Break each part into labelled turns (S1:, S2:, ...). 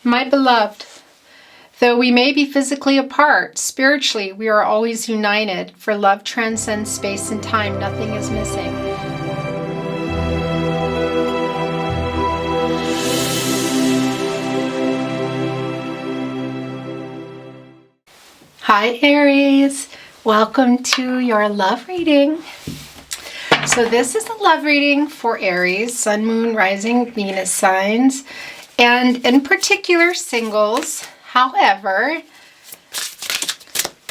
S1: My beloved, though we may be physically apart, spiritually we are always united, for love transcends space and time. Nothing is missing. Hi Aries, welcome to your love reading. So this is a love reading for Aries, Sun, Moon, Rising, Venus signs, and in particular singles. However,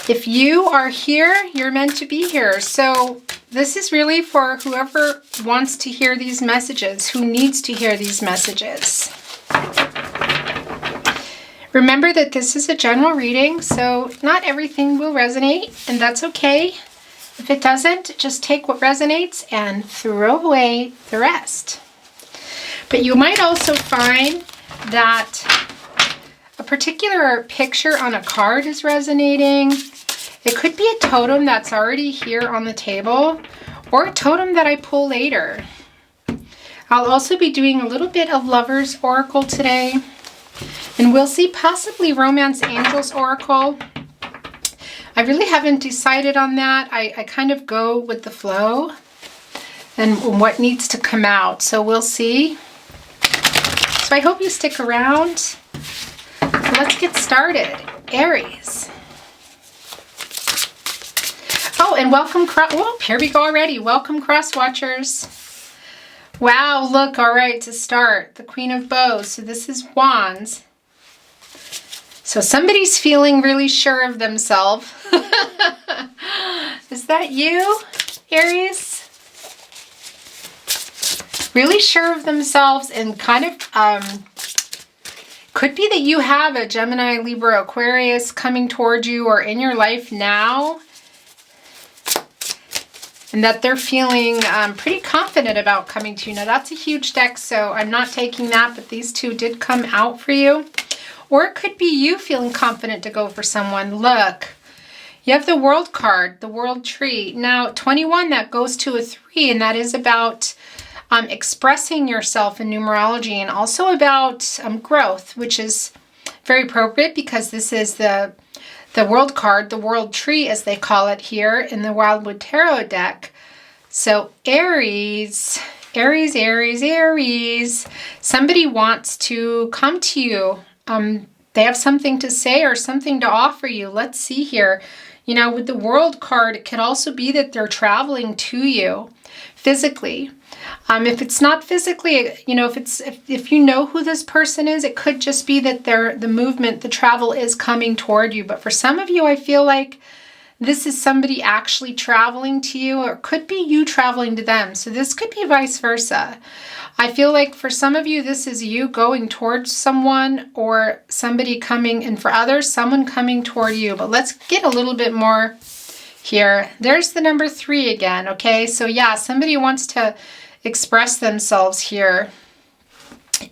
S1: if you are here, you're meant to be here. So this is really for whoever wants to hear these messages, who needs to hear these messages. Remember that this is a general reading, so not everything will resonate, and that's okay. If it doesn't, just take what resonates and throw away the rest. But you might also find that a particular picture on a card is resonating. It could be a totem that's already here on the table, or a totem that I pull later. I'll also be doing a little bit of Lover's Oracle today. And we'll see possibly Romance Angels Oracle. I really haven't decided on that. I kind of go with the flow and what needs to come out. So we'll see. So I hope you stick around. Let's get started. Aries. Oh, and welcome. Oh, here we go already. Welcome, Cross Watchers. Wow, look, all right, to start, the Queen of Bows. So this is Wands. So somebody's feeling really sure of themselves. Is that you, Aries? Really sure of themselves, and kind of, could be that you have a Gemini, Libra, Aquarius coming toward you or in your life now, and that they're feeling pretty confident about coming to you. Now that's a huge deck, so I'm not taking that, but these two did come out for you. Or it could be you feeling confident to go for someone. Look, you have the World card, the World Tree. Now 21, that goes to a 3, and that is about expressing yourself in numerology, and also about growth, which is very appropriate because this is the World card, the World Tree as they call it here in the Wildwood Tarot deck. So Aries, Aries, Aries, Aries, somebody wants to come to you. They have something to say or something to offer you. Let's see here. You know, with the World card, it could also be that they're traveling to you physically. If it's not physically, you know, if you know who this person is, it could just be that the movement, the travel is coming toward you. But for some of you, I feel like this is somebody actually traveling to you, or it could be you traveling to them. So this could be vice versa. I feel like for some of you, this is you going towards someone, or somebody coming, and for others, someone coming toward you. But let's get a little bit more here. There's the number 3 again, okay? So yeah, somebody wants to express themselves here.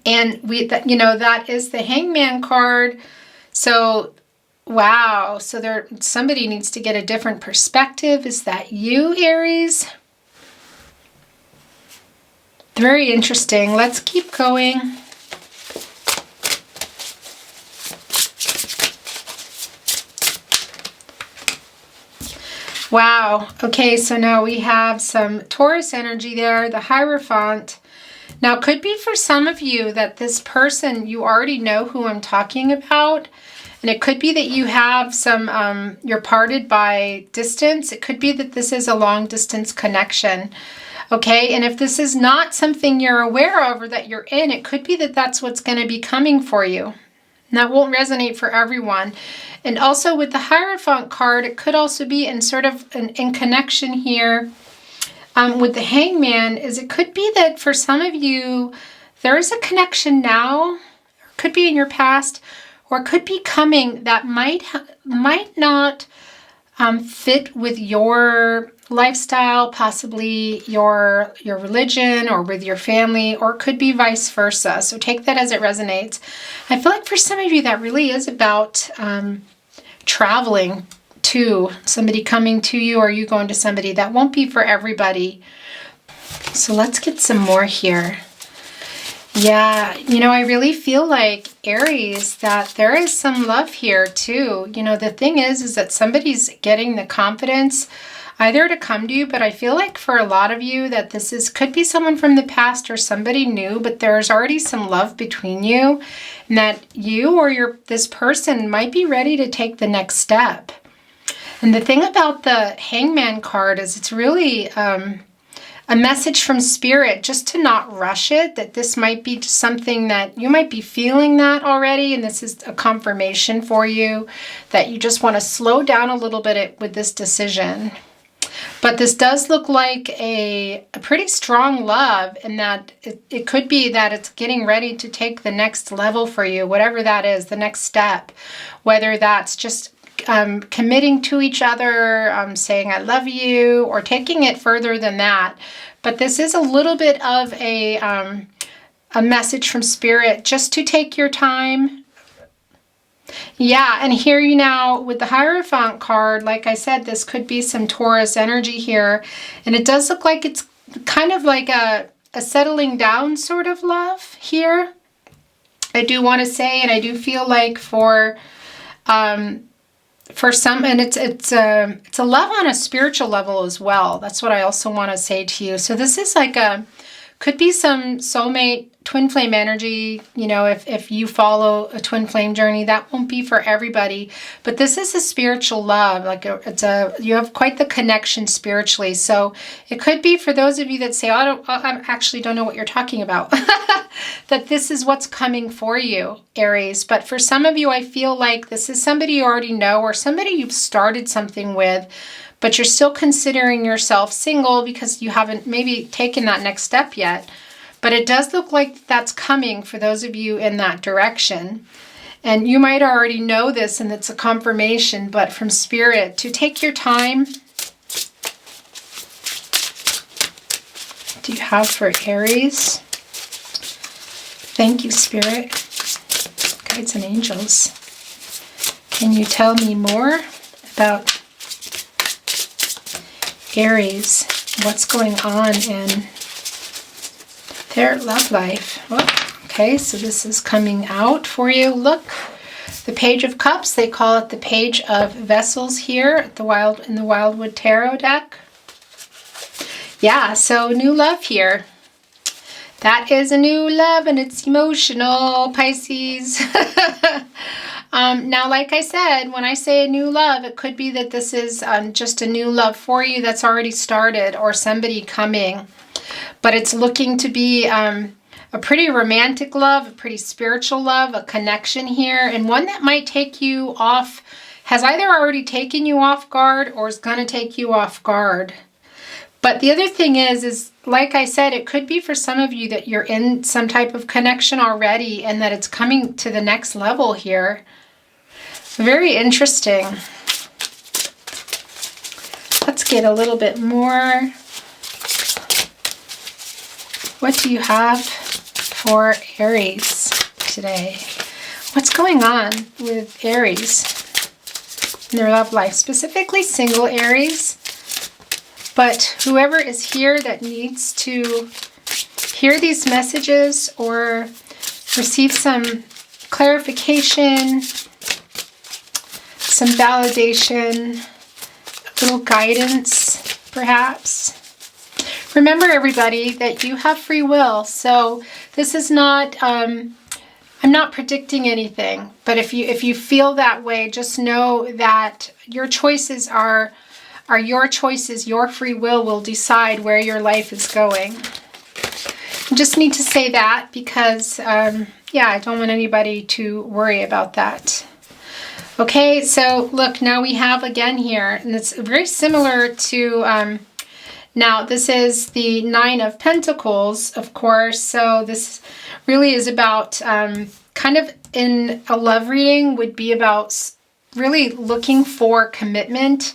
S1: And that is the Hangman card. So wow, so somebody needs to get a different perspective. Is that you, Aries? Very interesting. Let's keep going. Wow. Okay, so now we have some Taurus energy there, the Hierophant. Now, it could be for some of you that this person, you already know who I'm talking about. And it could be that you have some, you're parted by distance. It could be that this is a long distance connection. Okay, and if this is not something you're aware of or that you're in, it could be that that's what's going to be coming for you. And that won't resonate for everyone. And also with the Hierophant card, it could also be in sort of in connection here with the Hangman, is it could be that for some of you, there is a connection now, or it could be in your past, or it could be coming that might not fit with your lifestyle, possibly your religion, or with your family, or it could be vice versa. So take that as it resonates. I feel like for some of you that really is about traveling to somebody, coming to you, or you going to somebody. That won't be for everybody. So let's get some more here. Yeah, I really feel like, Aries, that there is some love here too. The thing is that somebody's getting the confidence either to come to you, but I feel like for a lot of you that could be someone from the past or somebody new, but there's already some love between you, and that you or this person might be ready to take the next step. And the thing about the Hangman card is it's really a message from Spirit just to not rush it, that this might be something that you might be feeling that already, and this is a confirmation for you that you just want to slow down a little bit with this decision. But this does look like a pretty strong love, and that it could be that it's getting ready to take the next level for you, whatever that is, the next step, whether that's just committing to each other, saying I love you, or taking it further than that. But this is a little bit of a message from Spirit just to take your time. Yeah, and here you now with the Hierophant card, like I said, this could be some Taurus energy here. And it does look like it's kind of like a settling down sort of love here. I do want to say, and I do feel like for some, and it's a love on a spiritual level as well. That's what I also want to say to you. So this is like could be some soulmate twin flame energy. If you follow a twin flame journey, that won't be for everybody, but this is a spiritual love. Like you have quite the connection spiritually. So it could be for those of you that say, I actually don't know what you're talking about, that this is what's coming for you, Aries. But for some of you, I feel like this is somebody you already know, or somebody you've started something with, but you're still considering yourself single because you haven't maybe taken that next step yet. But it does look like that's coming for those of you in that direction. And you might already know this, and it's a confirmation, but from Spirit, to take your time. What do you have for Aries? Thank you, Spirit, guides and angels. Can you tell me more about Aries? What's going on in their love life? Well, okay, so this is coming out for you. Look, the Page of Cups. They call it the Page of Vessels here at in the Wildwood Tarot deck. Yeah, so new love here. That is a new love, and it's emotional, Pisces. Now, like I said, when I say a new love, it could be that this is just a new love for you that's already started, or somebody coming. But it's looking to be a pretty romantic love, a pretty spiritual love, a connection here, and one that might take you off, has either already taken you off guard or is going to take you off guard. But the other thing is like I said, it could be for some of you that you're in some type of connection already, and that it's coming to the next level here. Very interesting. Let's get a little bit more. What do you have for Aries today? What's going on with Aries in their love life? Specifically single Aries. But whoever is here that needs to hear these messages or receive some clarification, some validation, a little guidance, perhaps. Remember, everybody, that you have free will. So this is not, I'm not predicting anything. But if you feel that way, just know that your choices are your choices. Your free will decide where your life is going. I just need to say that because, yeah, I don't want anybody to worry about that. Okay, so look, now we have again here, and it's very similar to, now this is the Nine of Pentacles, of course, so this really is about, kind of in a love reading would be about really looking for commitment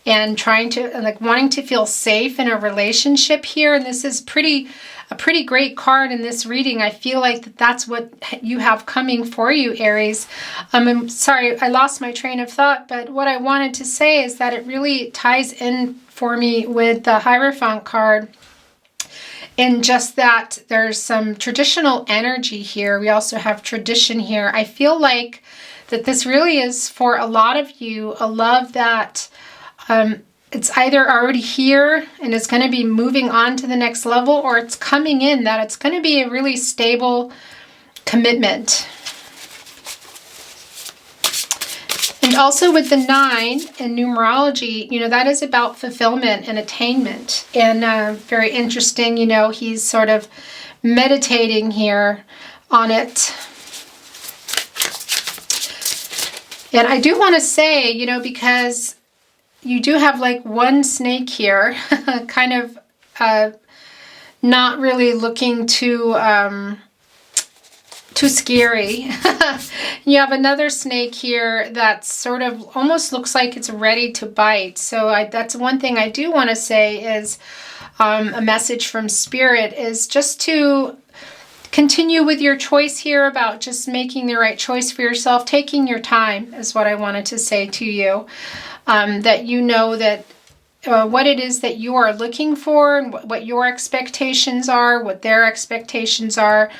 S1: and trying to, like, wanting to feel safe in a relationship here, and this is a pretty great card in this reading. I feel like that's what you have coming for you, Aries. I'm sorry, I lost my train of thought, but what I wanted to say is that it really ties in for me with the Hierophant card. in just that there's some traditional energy here. We also have tradition here. I feel like that this really is, for a lot of you, a love that it's either already here and it's going to be moving on to the next level, or it's coming in, that it's going to be a really stable commitment. And also with the 9 in numerology, you know, that is about fulfillment and attainment. And very interesting, you know, he's sort of meditating here on it. And I do want to say, you know, because you do have like one snake here, kind of not really looking too scary. You have another snake here that sort of almost looks like it's ready to bite. So that's one thing I do want to say is a message from Spirit is just to continue with your choice here about just making the right choice for yourself. Taking your time is what I wanted to say to you. That you know that what it is that you are looking for and what your expectations are, what their expectations are.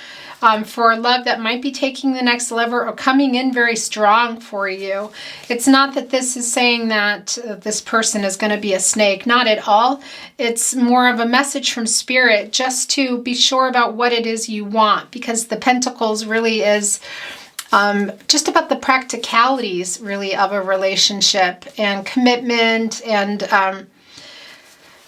S1: For a love that might be taking the next level or coming in very strong for you. It's not that this is saying that this person is going to be a snake. Not at all. It's more of a message from Spirit just to be sure about what it is you want, because the Pentacles really is just about the practicalities really of a relationship and commitment and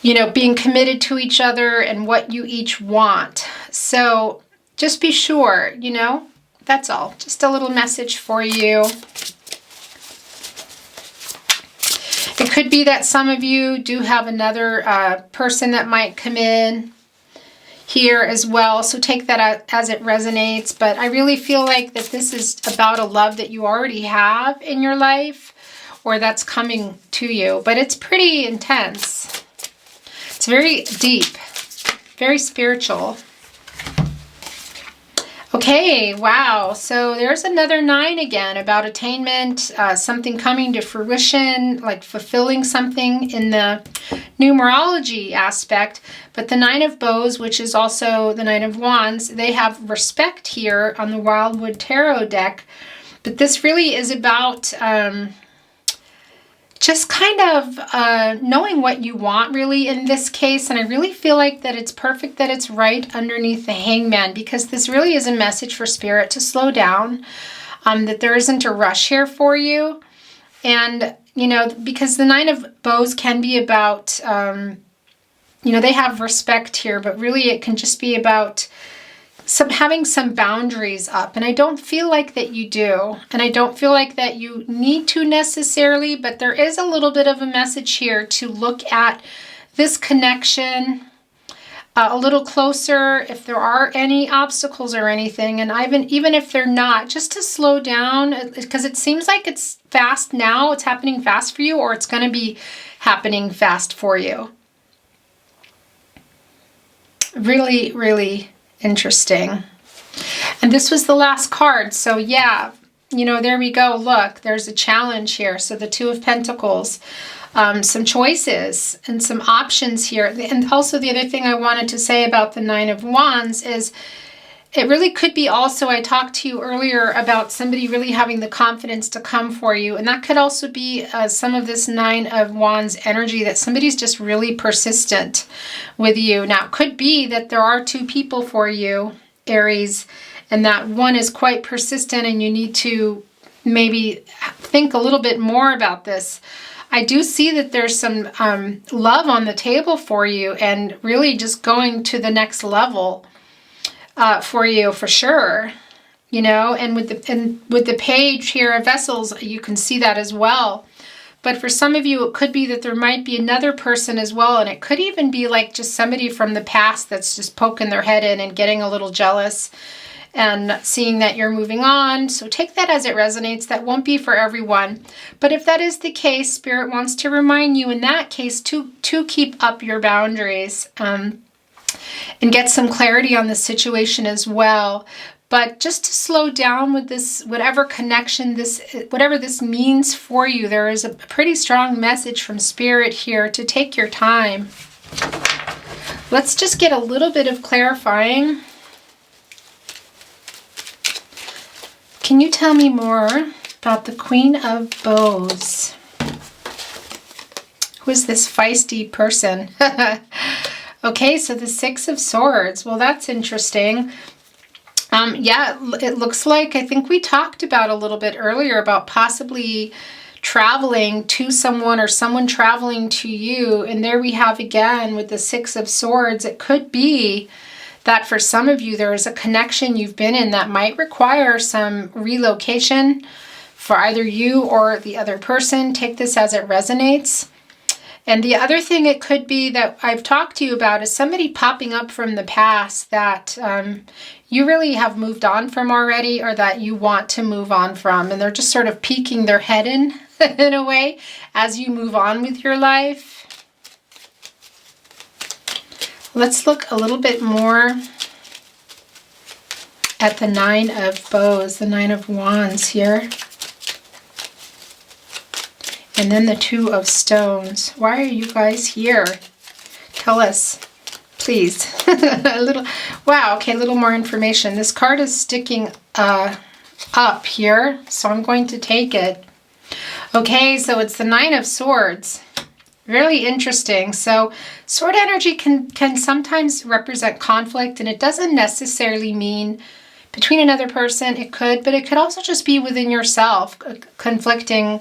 S1: you know, being committed to each other and what you each want. So just be sure, you know, that's all. Just a little message for you. It could be that some of you do have another person that might come in here as well. So take that as it resonates. But I really feel like that this is about a love that you already have in your life or that's coming to you. But it's pretty intense. It's very deep, very spiritual. Okay, wow. So there's another 9 again about attainment, something coming to fruition, like fulfilling something in the numerology aspect. But the 9 of Bows, which is also the 9 of Wands, they have respect here on the Wildwood Tarot deck. But this really is about just kind of knowing what you want really in this case. And I really feel like that it's perfect that it's right underneath the Hangman, because this really is a message for Spirit to slow down, that there isn't a rush here for you. And, you know, because the 9 of Bows can be about, you know, they have respect here, but really it can just be about having some boundaries up. And I don't feel like that you do. And I don't feel like that you need to necessarily, but there is a little bit of a message here to look at this connection a little closer, if there are any obstacles or anything. And even if they're not, just to slow down, because it seems like it's fast now. It's happening fast for you, or it's going to be happening fast for you. Really, really interesting. And this was the last card. So yeah, you know, there we go. Look, there's a challenge here. So the 2 of Pentacles, some choices and some options here. And also the other thing I wanted to say about the 9 of Wands is it really could be also, I talked to you earlier about somebody really having the confidence to come for you. And that could also be some of this 9 of Wands energy, that somebody's just really persistent with you. Now, it could be that there are 2 people for you, Aries, and that one is quite persistent and you need to maybe think a little bit more about this. I do see that there's some love on the table for you and really just going to the next level for you for sure, you know. And with the page here of Vessels, you can see that as well. But for some of you, it could be that there might be another person as well, and it could even be like just somebody from the past that's just poking their head in and getting a little jealous and seeing that you're moving on. So take that as it resonates. That won't be for everyone. But if that is the case, Spirit wants to remind you in that case to keep up your boundaries and get some clarity on the situation as well. But just to slow down with this, whatever connection, whatever this means for you, there is a pretty strong message from Spirit here to take your time. Let's just get a little bit of clarifying. Can you tell me more about the Queen of Bows? Who is this feisty person? Okay, so the Six of Swords. Well, that's interesting. Yeah, it looks like, I think we talked about a little bit earlier about possibly traveling to someone or someone traveling to you. And there we have again with the Six of Swords. It could be that for some of you, there is a connection you've been in that might require some relocation for either you or the other person. Take this as it resonates. And the other thing it could be that I've talked to you about is somebody popping up from the past that you really have moved on from already, or that you want to move on from. And they're just sort of peeking their head in a way as you move on with your life. Let's look a little bit more at the Nine of Bows, the Nine of Wands here. And then the Two of Stones. Why are you guys here? Tell us, please. A little, wow, okay, a little more information. This card is sticking up here, so I'm going to take it. Okay, so it's the Nine of Swords. Really interesting. So sword energy can sometimes represent conflict, and it doesn't necessarily mean between another person. It could, but it could also just be within yourself, conflicting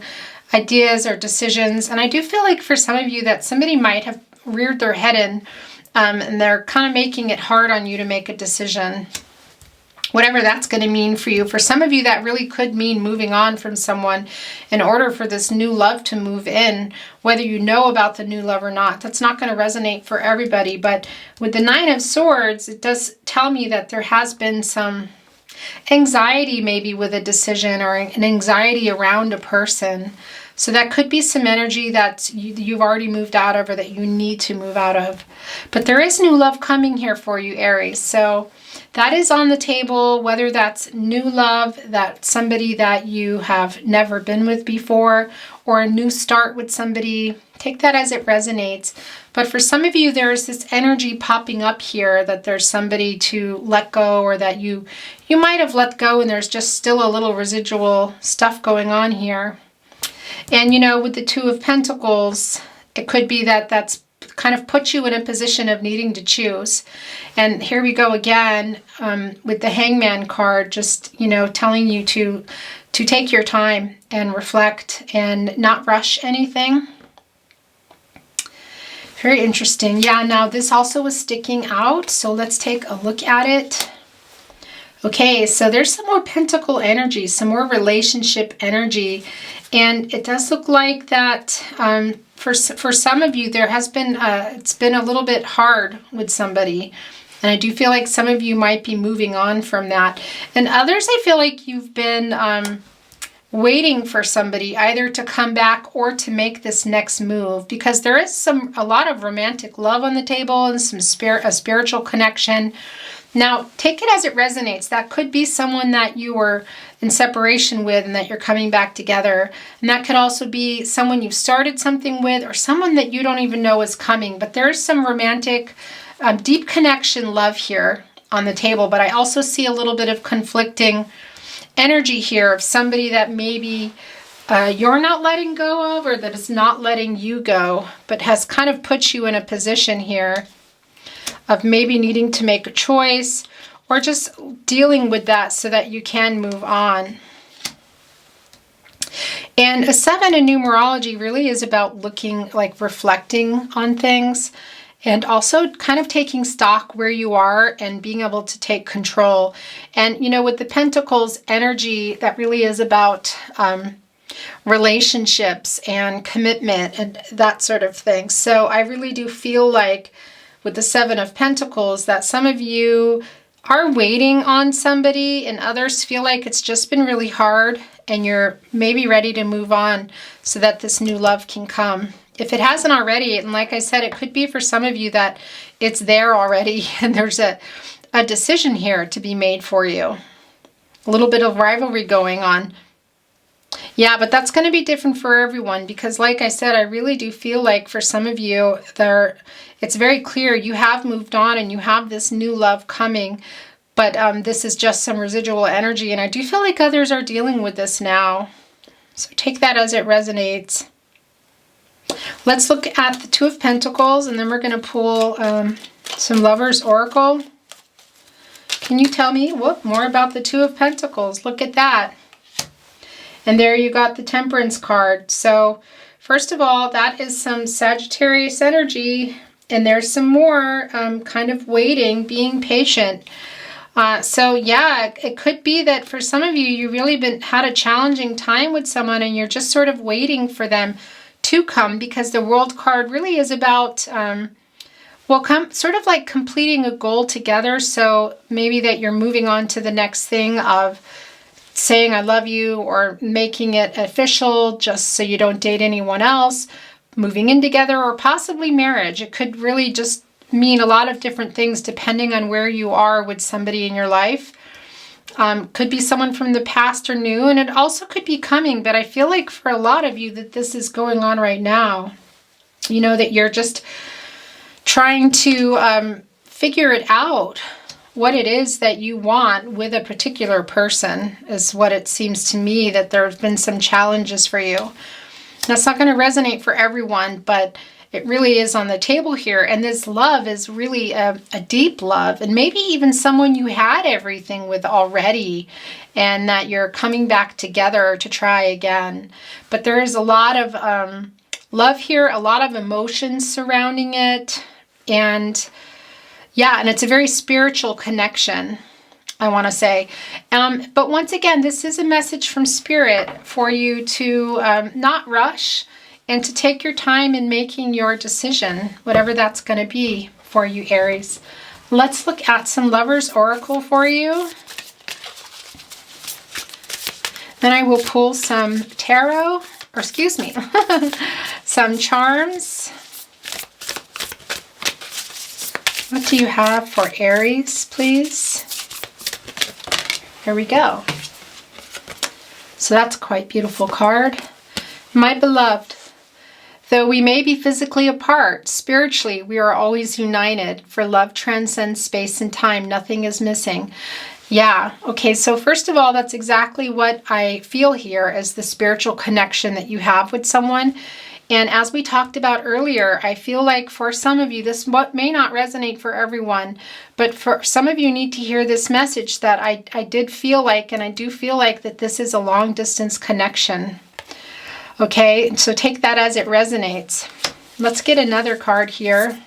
S1: ideas or decisions. And I do feel like for some of you that somebody might have reared their head in and they're kind of making it hard on you to make a decision. Whatever that's going to mean for you. For some of you, that really could mean moving on from someone in order for this new love to move in, whether you know about the new love or not. That's not going to resonate for everybody. But with the Nine of Swords, it does tell me that there has been some anxiety maybe with a decision, or an anxiety around a person. So that could be some energy that you've already moved out of, or that you need to move out of. But there is new love coming here for you, Aries. So that is on the table, whether that's new love, that somebody that you have never been with before, or a new start with somebody. Take that as it resonates. But for some of you, there's this energy popping up here that there's somebody to let go, or that you might have let go and there's just still a little residual stuff going on here. And you know, with the Two of Pentacles, it could be that that's kind of put you in a position of needing to choose. And here we go again with the Hangman card, just, you know, telling you to take your time and reflect and not rush anything. Very interesting. Yeah, now this also is sticking out, so let's take a look at it. Okay, so there's some more pentacle energy, some more relationship energy, and it does look like that for some of you there has been it's been a little bit hard with somebody, and I do feel like some of you might be moving on from that, and others I feel like you've been waiting for somebody either to come back or to make this next move, because there is a lot of romantic love on the table and some a spiritual connection. Now, take it as it resonates. That could be someone that you were in separation with and that you're coming back together. And that could also be someone you've started something with, or someone that you don't even know is coming. But there's some romantic, deep connection love here on the table. But I also see a little bit of conflicting energy here of somebody that maybe you're not letting go of, or that is not letting you go, but has kind of put you in a position here of maybe needing to make a choice, or just dealing with that so that you can move on. And a 7 in numerology really is about looking, like reflecting on things, and also kind of taking stock where you are and being able to take control. And, you know, with the Pentacles energy, that really is about relationships and commitment and that sort of thing. So I really do feel like with the 7 of Pentacles that some of you are waiting on somebody, and others feel like it's just been really hard and you're maybe ready to move on so that this new love can come. If it hasn't already, and like I said, it could be for some of you that it's there already and there's a decision here to be made for you. A little bit of rivalry going on. Yeah, but that's going to be different for everyone because like I said, I really do feel like for some of you, it's very clear you have moved on and you have this new love coming, but this is just some residual energy, and I do feel like others are dealing with this now. So take that as it resonates. Let's look at the Two of Pentacles, and then we're going to pull some Lovers Oracle. Can you tell me more about the Two of Pentacles? Look at that. And there you got the Temperance card. So first of all, that is some Sagittarius energy, and there's some more kind of waiting, being patient. So yeah, it could be that for some of you, you really had a challenging time with someone and you're just sort of waiting for them to come, because the World card really is about, sort of like completing a goal together. So maybe that you're moving on to the next thing of saying I love you, or making it official just so you don't date anyone else, moving in together, or possibly marriage. It could really just mean a lot of different things depending on where you are with somebody in your life. Could be someone from the past or new, and it also could be coming, but I feel like for a lot of you that this is going on right now. You know, that you're just trying to figure it out, what it is that you want with a particular person, is what it seems to me, that there have been some challenges for you. That's not going to resonate for everyone, but it really is on the table here. And this love is really a deep love, and maybe even someone you had everything with already, and that you're coming back together to try again. But there is a lot of love here, a lot of emotions surrounding it. And yeah, and it's a very spiritual connection, I want to say. But once again, this is a message from Spirit for you to not rush, and to take your time in making your decision, whatever that's going to be for you, Aries. Let's look at some Lovers Oracle for you. Then I will pull some tarot, or excuse me, some charms. What do you have for Aries, please? Here we go. So that's quite a beautiful card. My beloved, though we may be physically apart, spiritually we are always united, for love transcends space and time. Nothing is missing. Yeah, okay, so first of all, that's exactly what I feel here as the spiritual connection that you have with someone. And as we talked about earlier, I feel like for some of you, this may not resonate for everyone, but for some of you need to hear this message that I did feel like, and I do feel like, that this is a long distance connection. Okay, so take that as it resonates. Let's get another card here.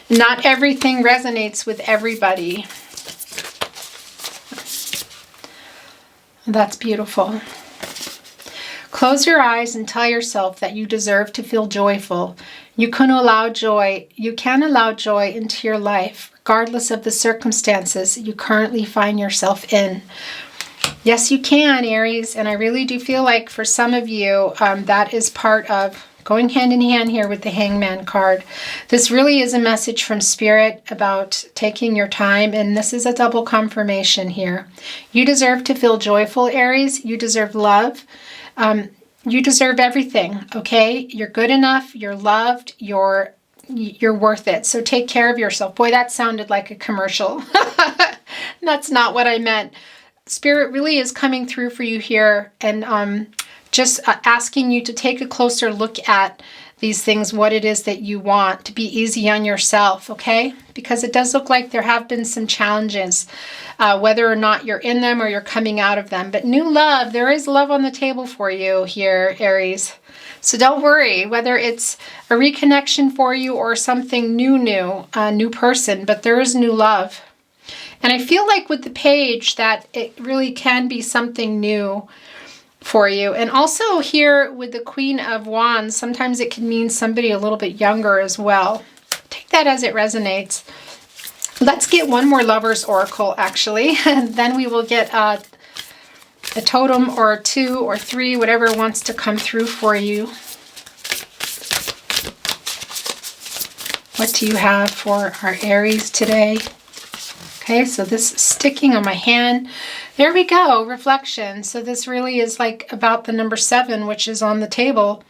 S1: Not everything resonates with everybody. That's beautiful. Close your eyes and tell yourself that you deserve to feel joyful. You can allow joy into your life, regardless of the circumstances you currently find yourself in. Yes, you can, Aries, and I really do feel like for some of you, that is part of going hand in hand here with the Hangman card. This really is a message from Spirit about taking your time, and this is a double confirmation here. You deserve to feel joyful, Aries. You deserve love. You deserve everything, okay? You're good enough. You're loved. You're worth it. So take care of yourself. Boy, that sounded like a commercial. That's not what I meant. Spirit really is coming through for you here, and just asking you to take a closer look at these things, what it is that you want, to be easy on yourself, okay? Because it does look like there have been some challenges, whether or not you're in them or you're coming out of them. But new love, there is love on the table for you here, Aries. So don't worry whether it's a reconnection for you or something new, a new person, but there is new love. And I feel like with the page that it really can be something new for you. And also here with the Queen of Wands, sometimes it can mean somebody a little bit younger as well. Take that as it resonates. Let's get one more Lovers Oracle, actually, and then we will get a totem or two or three, whatever wants to come through for you. What do you have for our Aries today? Okay, so this is sticking on my hand. There we go, reflection. So this really is like about the number 7, which is on the table.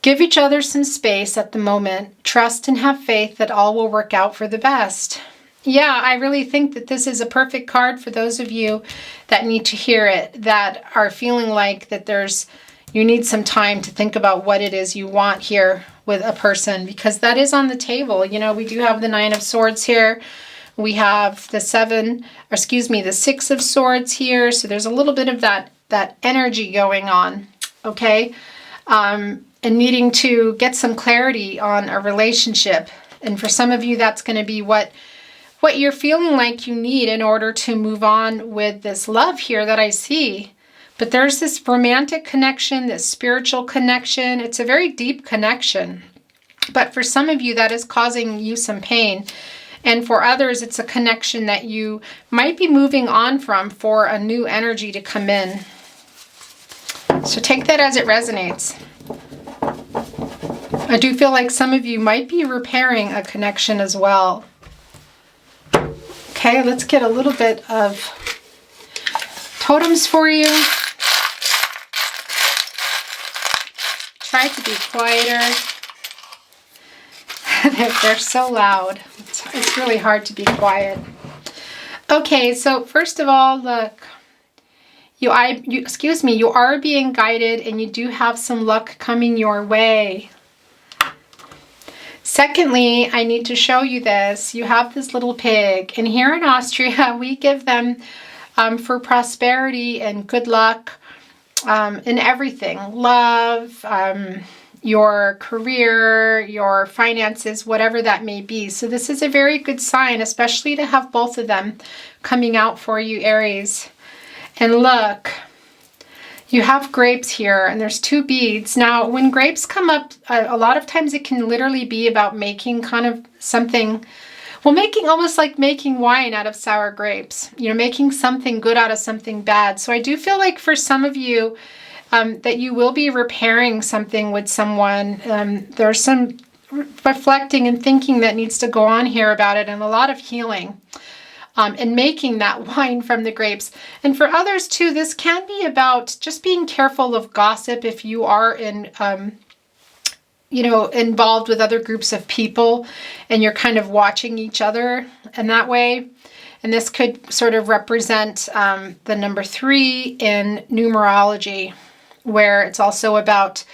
S1: Give each other some space at the moment. Trust and have faith that all will work out for the best. Yeah, I really think that this is a perfect card for those of you that need to hear it, that are feeling like that you need some time to think about what it is you want here with a person, because that is on the table. You know, we do have the 9 of Swords here. We have the 6 of Swords here. So there's a little bit of that energy going on, okay? And needing to get some clarity on a relationship. And for some of you, that's going to be what you're feeling like you need in order to move on with this love here that I see. But there's this romantic connection, this spiritual connection. It's a very deep connection. But for some of you, that is causing you some pain. And for others, it's a connection that you might be moving on from for a new energy to come in. So take that as it resonates. I do feel like some of you might be repairing a connection as well. Okay, let's get a little bit of totems for you. Try to be quieter. They're so loud. It's really hard to be quiet. Okay, so first of all, look, you are being guided, and you do have some luck coming your way. Secondly, I need to show you this. You have this little pig, and here in Austria, we give them for prosperity and good luck in everything. Love, your career, your finances, whatever that may be. So this is a very good sign, especially to have both of them coming out for you, Aries. And look, you have grapes here, and there's 2 beads. Now, when grapes come up, a lot of times it can literally be about making kind of something, well, almost like making wine out of sour grapes, you know, making something good out of something bad. So I do feel like for some of you, that you will be repairing something with someone. There's some reflecting and thinking that needs to go on here about it, and a lot of healing and making that wine from the grapes. And for others too, this can be about just being careful of gossip if you are involved with other groups of people and you're kind of watching each other in that way. And this could sort of represent the number 3 in numerology, where it's also about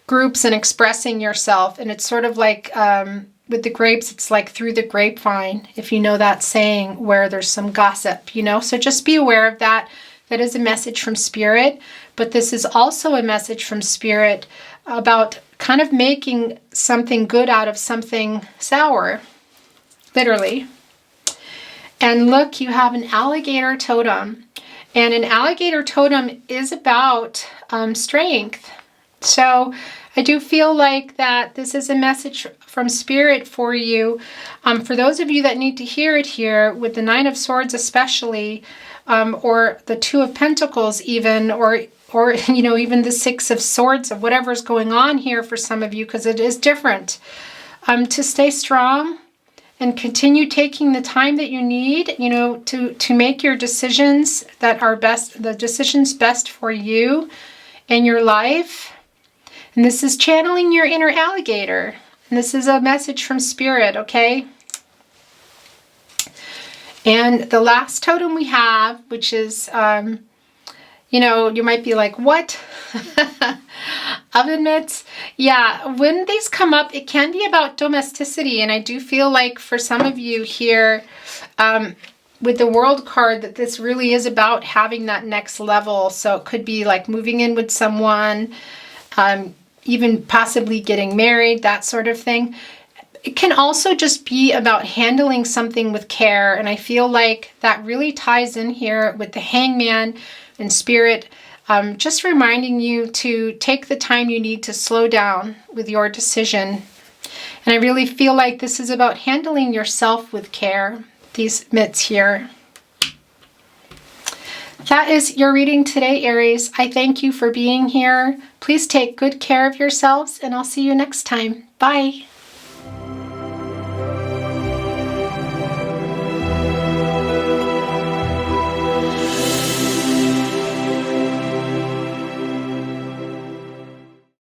S1: groups and expressing yourself. And it's sort of like with the grapes, it's like through the grapevine, if you know that saying, where there's some gossip, you know. So just be aware of that. That is a message from Spirit. But this is also a message from Spirit about kind of making something good out of something sour, literally. And look, you have an alligator totem. And an alligator totem is about strength. So I do feel like that this is a message from Spirit for you. For those of you that need to hear it here, with the 9 of Swords especially, or the 2 of Pentacles even, or even the 6 of Swords, of whatever's going on here for some of you, because it is different. To stay strong and continue taking the time that you need, to make your decisions that are best, the decisions best for you and your life. And this is channeling your inner alligator. And this is a message from Spirit, okay? And the last totem we have, which is, you might be like, what? Oven mitts? Yeah, when these come up, it can be about domesticity. And I do feel like for some of you here, with the World card, that this really is about having that next level. So it could be like moving in with someone, even possibly getting married, that sort of thing. It can also just be about handling something with care. And I feel like that really ties in here with the Hangman and Spirit, just reminding you to take the time you need to slow down with your decision. And I really feel like this is about handling yourself with care, these mitts here. That is your reading today, Aries. I thank you for being here. Please take good care of yourselves, and I'll see you next time. Bye.